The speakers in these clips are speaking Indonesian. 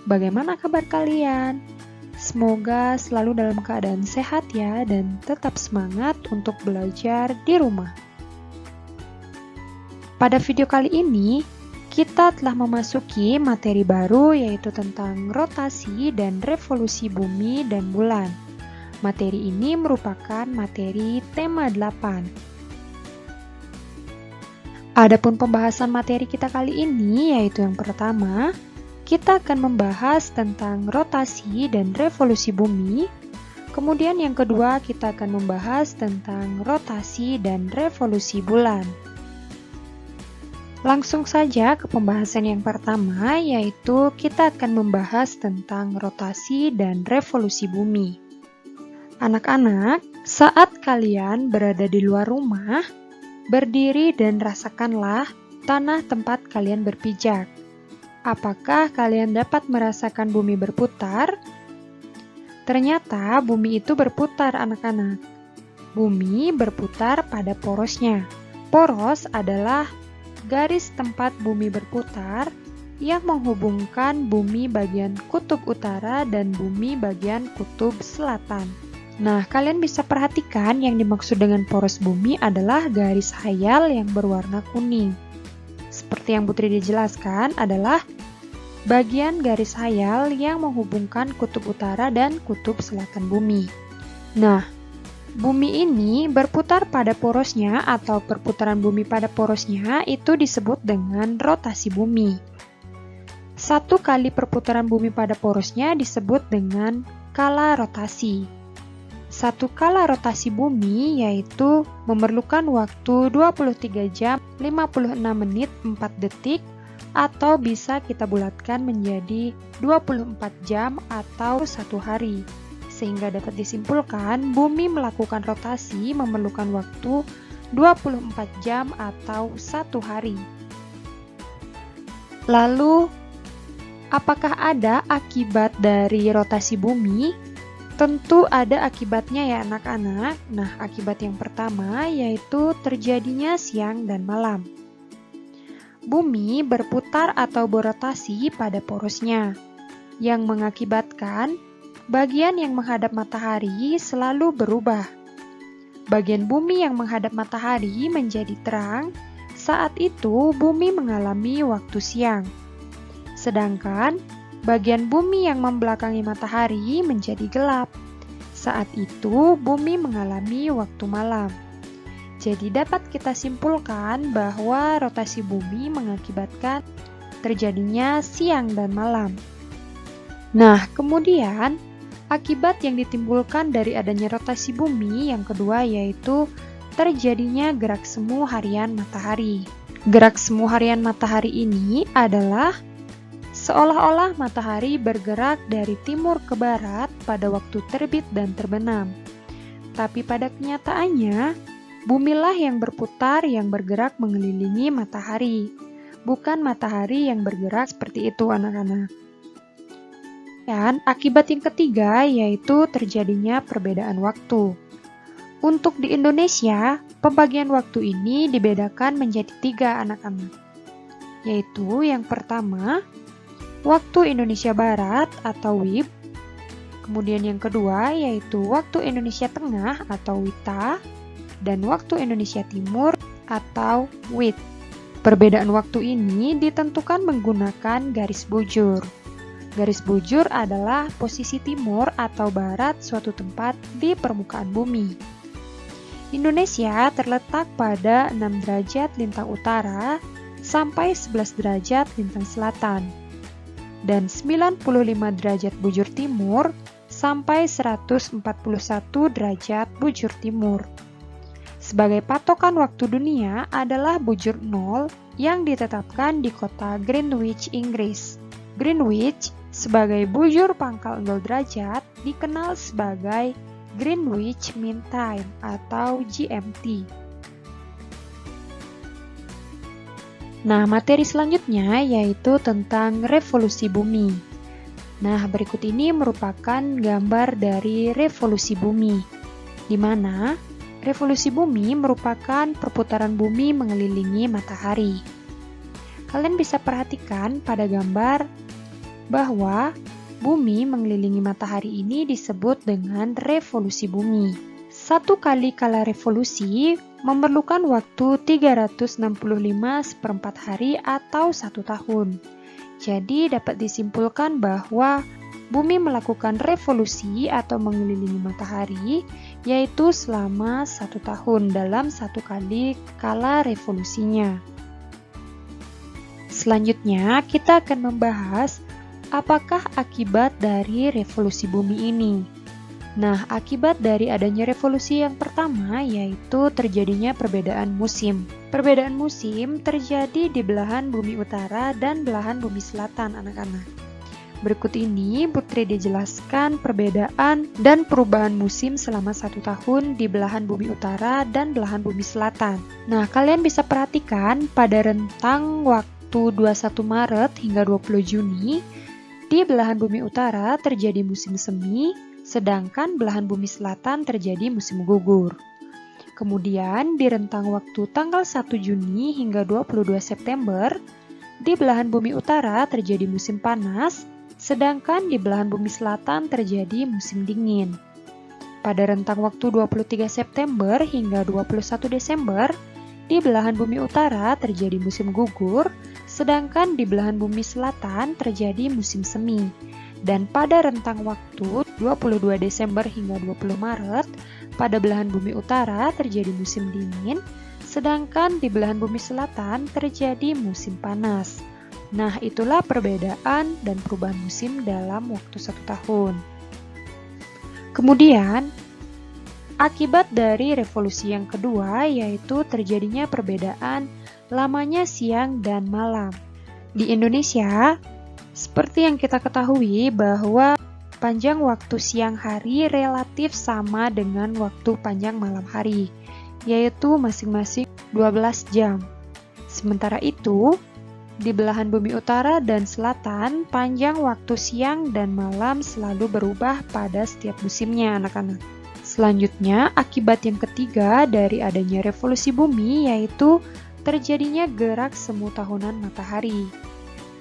Bagaimana kabar kalian? Semoga selalu dalam keadaan sehat ya dan tetap semangat untuk belajar di rumah. Pada video kali ini, kita telah memasuki materi baru yaitu tentang rotasi dan revolusi bumi dan bulan. Materi ini merupakan materi tema 8. Adapun pembahasan materi kita kali ini yaitu yang pertama, kita akan membahas tentang rotasi dan revolusi bumi. Kemudian yang kedua, kita akan membahas tentang rotasi dan revolusi bulan. Langsung saja ke pembahasan yang pertama, yaitu kita akan membahas tentang rotasi dan revolusi bumi. Anak-anak, saat kalian berada di luar rumah, berdiri dan rasakanlah tanah tempat kalian berpijak. Apakah kalian dapat merasakan bumi berputar? Ternyata bumi itu berputar, anak-anak. Bumi berputar pada porosnya. Poros adalah garis tempat bumi berputar yang menghubungkan bumi bagian kutub utara dan bumi bagian kutub selatan. Nah, kalian bisa perhatikan yang dimaksud dengan poros bumi adalah garis khayal yang berwarna kuning. Seperti yang Putri dijelaskan adalah bagian garis khayal yang menghubungkan kutub utara dan kutub selatan bumi. Nah, bumi ini berputar pada porosnya atau perputaran bumi pada porosnya itu disebut dengan rotasi bumi. Satu kali perputaran bumi pada porosnya disebut dengan kala rotasi. Satu kala rotasi bumi yaitu memerlukan waktu 23 jam 56 menit 4 detik atau bisa kita bulatkan menjadi 24 jam atau 1 hari. Sehingga dapat disimpulkan bumi melakukan rotasi memerlukan waktu 24 jam atau 1 hari. Lalu, apakah ada akibat dari rotasi bumi? Tentu ada akibatnya ya anak-anak. Nah, akibat yang pertama yaitu terjadinya siang dan malam. Bumi berputar atau berotasi pada porosnya, yang mengakibatkan bagian yang menghadap matahari selalu berubah. Bagian bumi yang menghadap matahari menjadi terang, saat itu bumi mengalami waktu siang. Sedangkan bagian bumi yang membelakangi matahari menjadi gelap. Saat itu, bumi mengalami waktu malam. Jadi dapat kita simpulkan bahwa rotasi bumi mengakibatkan terjadinya siang dan malam. Nah, kemudian akibat yang ditimbulkan dari adanya rotasi bumi yang kedua yaitu terjadinya gerak semu harian matahari. Gerak semu harian matahari ini adalah seolah-olah matahari bergerak dari timur ke barat pada waktu terbit dan terbenam. Tapi pada kenyataannya, bumilah yang berputar yang bergerak mengelilingi matahari, bukan matahari yang bergerak seperti itu anak-anak. Dan akibat yang ketiga yaitu terjadinya perbedaan waktu. Untuk di Indonesia, pembagian waktu ini dibedakan menjadi 3 anak-anak. Yaitu yang pertama, waktu Indonesia Barat atau WIB, kemudian yang kedua yaitu waktu Indonesia Tengah atau WITA, dan waktu Indonesia Timur atau WIT. Perbedaan waktu ini ditentukan menggunakan garis bujur. Garis bujur adalah posisi timur atau barat suatu tempat di permukaan bumi. Indonesia terletak pada 6 derajat lintang utara sampai 11 derajat lintang selatan, dan 95 derajat bujur timur sampai 141 derajat bujur timur. Sebagai patokan waktu dunia adalah bujur 0 yang ditetapkan di kota Greenwich, Inggris. Greenwich sebagai bujur pangkal 0 derajat dikenal sebagai Greenwich Mean Time atau GMT. Nah, materi selanjutnya yaitu tentang revolusi bumi. Nah, berikut ini merupakan gambar dari revolusi bumi, di mana revolusi bumi merupakan perputaran bumi mengelilingi matahari. Kalian bisa perhatikan pada gambar bahwa bumi mengelilingi matahari ini disebut dengan revolusi bumi. Satu kali kala revolusi memerlukan waktu 365 hari atau 1 tahun. Jadi dapat disimpulkan bahwa bumi melakukan revolusi atau mengelilingi matahari yaitu selama 1 tahun dalam satu kali kala revolusinya. Selanjutnya kita akan membahas apakah akibat dari revolusi bumi ini. Nah, akibat dari adanya revolusi yang pertama yaitu terjadinya perbedaan musim. Perbedaan musim terjadi di belahan bumi utara dan belahan bumi selatan, anak-anak. Berikut ini Putri dijelaskan perbedaan dan perubahan musim selama 1 tahun di belahan bumi utara dan belahan bumi selatan. Nah, kalian bisa perhatikan pada rentang waktu 21 Maret hingga 20 Juni, di belahan bumi utara terjadi musim semi, sedangkan belahan bumi selatan terjadi musim gugur. Kemudian, di rentang waktu tanggal 1 Juni hingga 22 September, di belahan bumi utara terjadi musim panas, sedangkan di belahan bumi selatan terjadi musim dingin. Pada rentang waktu 23 September hingga 21 Desember, di belahan bumi utara terjadi musim gugur, sedangkan di belahan bumi selatan terjadi musim semi. Dan pada rentang waktu 22 Desember hingga 20 Maret, pada belahan bumi utara terjadi musim dingin, sedangkan di belahan bumi selatan terjadi musim panas. Nah, itulah perbedaan dan perubahan musim dalam waktu 1 tahun. Kemudian, akibat dari revolusi yang kedua yaitu terjadinya perbedaan lamanya siang dan malam. Di Indonesia, seperti yang kita ketahui bahwa panjang waktu siang hari relatif sama dengan waktu panjang malam hari, yaitu masing-masing 12 jam. Sementara itu, di belahan bumi utara dan selatan, panjang waktu siang dan malam selalu berubah pada setiap musimnya, anak-anak. Selanjutnya, akibat yang ketiga dari adanya revolusi bumi yaitu terjadinya gerak semu tahunan matahari.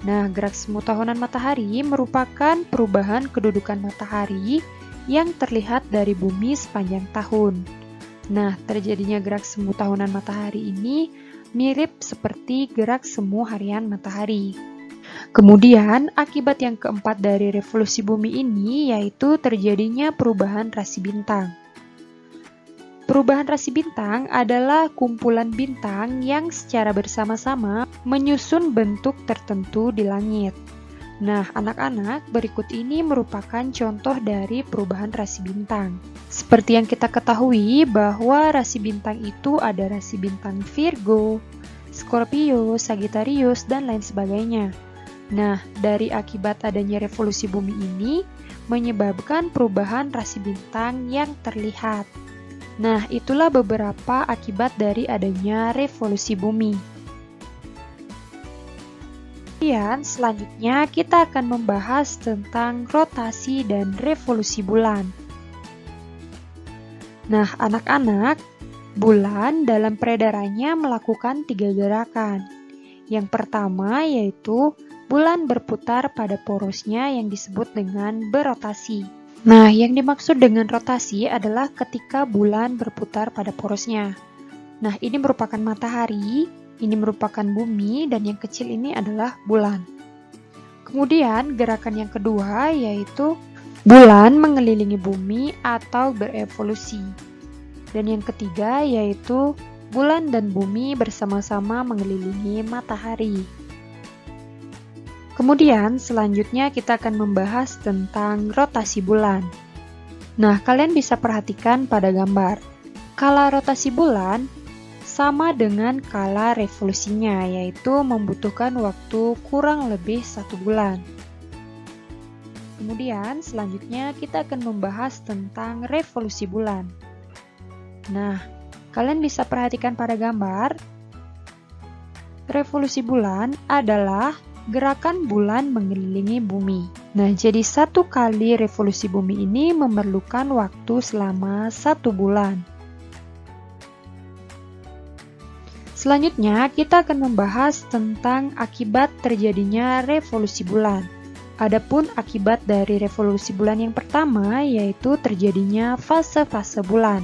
Nah, gerak semu tahunan matahari merupakan perubahan kedudukan matahari yang terlihat dari bumi sepanjang tahun. Nah, terjadinya gerak semu tahunan matahari ini mirip seperti gerak semu harian matahari. Kemudian, akibat yang keempat dari revolusi bumi ini yaitu terjadinya perubahan rasi bintang. Perubahan rasi bintang adalah kumpulan bintang yang secara bersama-sama menyusun bentuk tertentu di langit. Nah, anak-anak, berikut ini merupakan contoh dari perubahan rasi bintang. Seperti yang kita ketahui bahwa rasi bintang itu ada rasi bintang Virgo, Scorpio, Sagittarius, dan lain sebagainya. Nah, dari akibat adanya revolusi bumi ini menyebabkan perubahan rasi bintang yang terlihat. Nah, itulah beberapa akibat dari adanya revolusi bumi. Kemudian, selanjutnya kita akan membahas tentang rotasi dan revolusi bulan. Nah, anak-anak, bulan dalam peredarannya melakukan 3 gerakan. Yang pertama yaitu bulan berputar pada porosnya yang disebut dengan berotasi. Nah, yang dimaksud dengan rotasi adalah ketika bulan berputar pada porosnya. Nah, ini merupakan matahari, ini merupakan bumi, dan yang kecil ini adalah bulan. Kemudian, gerakan yang kedua yaitu bulan mengelilingi bumi atau berevolusi. Dan yang ketiga yaitu bulan dan bumi bersama-sama mengelilingi matahari. Kemudian selanjutnya kita akan membahas tentang rotasi bulan. Nah, kalian bisa perhatikan pada gambar. Kala rotasi bulan sama dengan kala revolusinya, yaitu membutuhkan waktu kurang lebih 1 bulan. Kemudian selanjutnya kita akan membahas tentang revolusi bulan. Nah, kalian bisa perhatikan pada gambar. Revolusi bulan adalah gerakan bulan mengelilingi bumi. Nah, jadi 1 kali revolusi bumi ini memerlukan waktu selama 1 bulan. Selanjutnya, kita akan membahas tentang akibat terjadinya revolusi bulan. Adapun akibat dari revolusi bulan yang pertama yaitu terjadinya fase-fase bulan.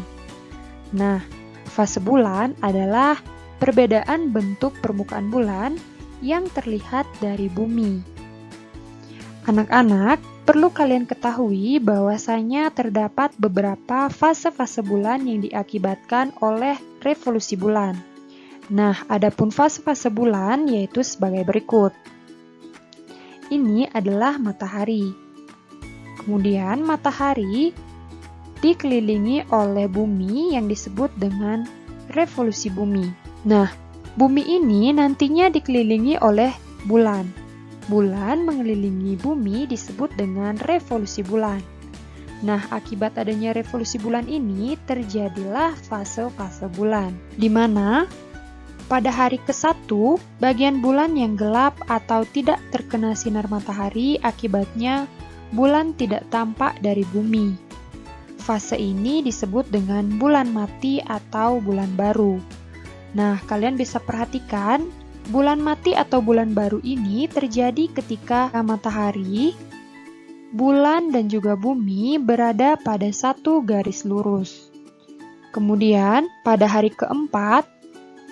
Nah, fase bulan adalah perbedaan bentuk permukaan bulan yang terlihat dari bumi. Anak-anak, perlu kalian ketahui bahwasanya terdapat beberapa fase-fase bulan yang diakibatkan oleh revolusi bulan. Nah, adapun fase-fase bulan yaitu sebagai berikut. Ini adalah matahari. Kemudian matahari dikelilingi oleh bumi yang disebut dengan revolusi bumi. Nah, bumi ini nantinya dikelilingi oleh bulan. Bulan mengelilingi bumi disebut dengan revolusi bulan. Nah, akibat adanya revolusi bulan ini terjadilah fase-fase bulan, di mana pada hari ke-1, bagian bulan yang gelap atau tidak terkena sinar matahari, akibatnya bulan tidak tampak dari bumi. Fase ini disebut dengan bulan mati atau bulan baru. Nah, kalian bisa perhatikan, bulan mati atau bulan baru ini terjadi ketika matahari, bulan dan juga bumi berada pada satu garis lurus. Kemudian, pada hari ke-4,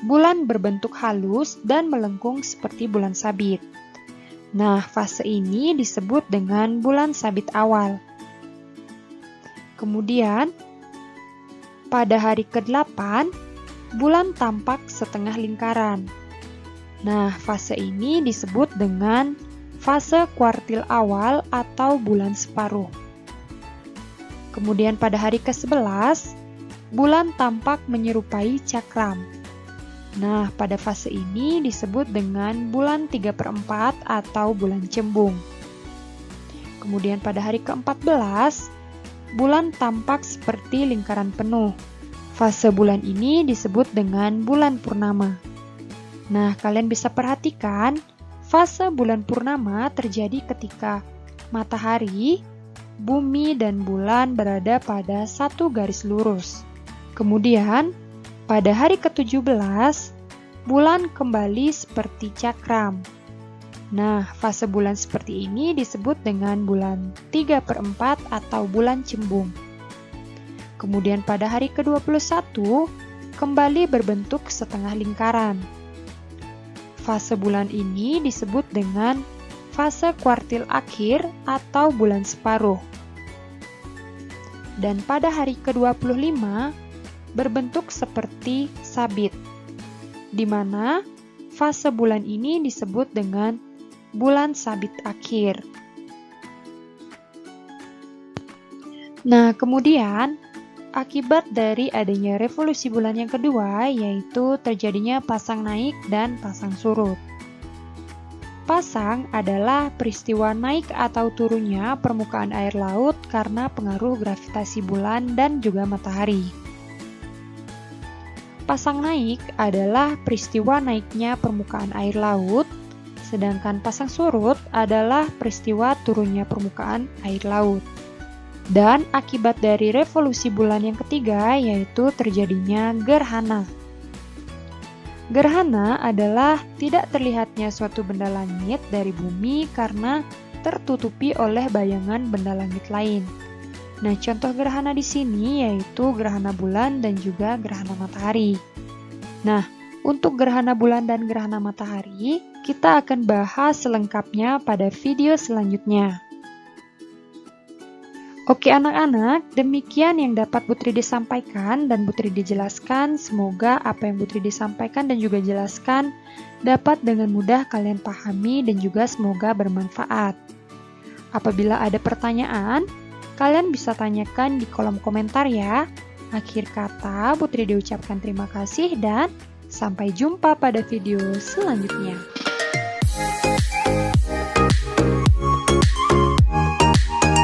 bulan berbentuk halus dan melengkung seperti bulan sabit. Nah, fase ini disebut dengan bulan sabit awal. Kemudian, pada hari ke-8, bulan tampak setengah lingkaran. Nah, fase ini disebut dengan fase kuartil awal atau bulan separuh. Kemudian pada hari ke-11, bulan tampak menyerupai cakram. Nah, pada fase ini disebut dengan bulan 3/4 atau bulan cembung. Kemudian pada hari ke-14, bulan tampak seperti lingkaran penuh. Fase bulan ini disebut dengan bulan purnama. Nah, kalian bisa perhatikan, fase bulan purnama terjadi ketika matahari, bumi, dan bulan berada pada satu garis lurus. Kemudian, pada hari ke-17, bulan kembali seperti cakram. Nah, fase bulan seperti ini disebut dengan bulan 3/4 atau bulan cembung. Kemudian pada hari ke-21, kembali berbentuk setengah lingkaran. Fase bulan ini disebut dengan fase kuartil akhir atau bulan separuh. Dan pada hari ke-25, berbentuk seperti sabit, di mana fase bulan ini disebut dengan bulan sabit akhir. Nah, kemudian akibat dari adanya revolusi bulan yang kedua yaitu terjadinya pasang naik dan pasang surut. Pasang adalah peristiwa naik atau turunnya permukaan air laut karena pengaruh gravitasi bulan dan juga matahari. Pasang naik adalah peristiwa naiknya permukaan air laut, sedangkan pasang surut adalah peristiwa turunnya permukaan air laut. Dan akibat dari revolusi bulan yang ketiga yaitu terjadinya gerhana. Gerhana adalah tidak terlihatnya suatu benda langit dari bumi karena tertutupi oleh bayangan benda langit lain. Nah, contoh gerhana di sini yaitu gerhana bulan dan juga gerhana matahari. Nah, untuk gerhana bulan dan gerhana matahari, kita akan bahas selengkapnya pada video selanjutnya. Oke anak-anak, demikian yang dapat Bu Tridi sampaikan dan Bu Tridi jelaskan. Semoga apa yang Bu Tridi sampaikan dan juga jelaskan dapat dengan mudah kalian pahami dan juga semoga bermanfaat. Apabila ada pertanyaan, kalian bisa tanyakan di kolom komentar ya. Akhir kata, Bu Tridi ucapkan terima kasih dan sampai jumpa pada video selanjutnya.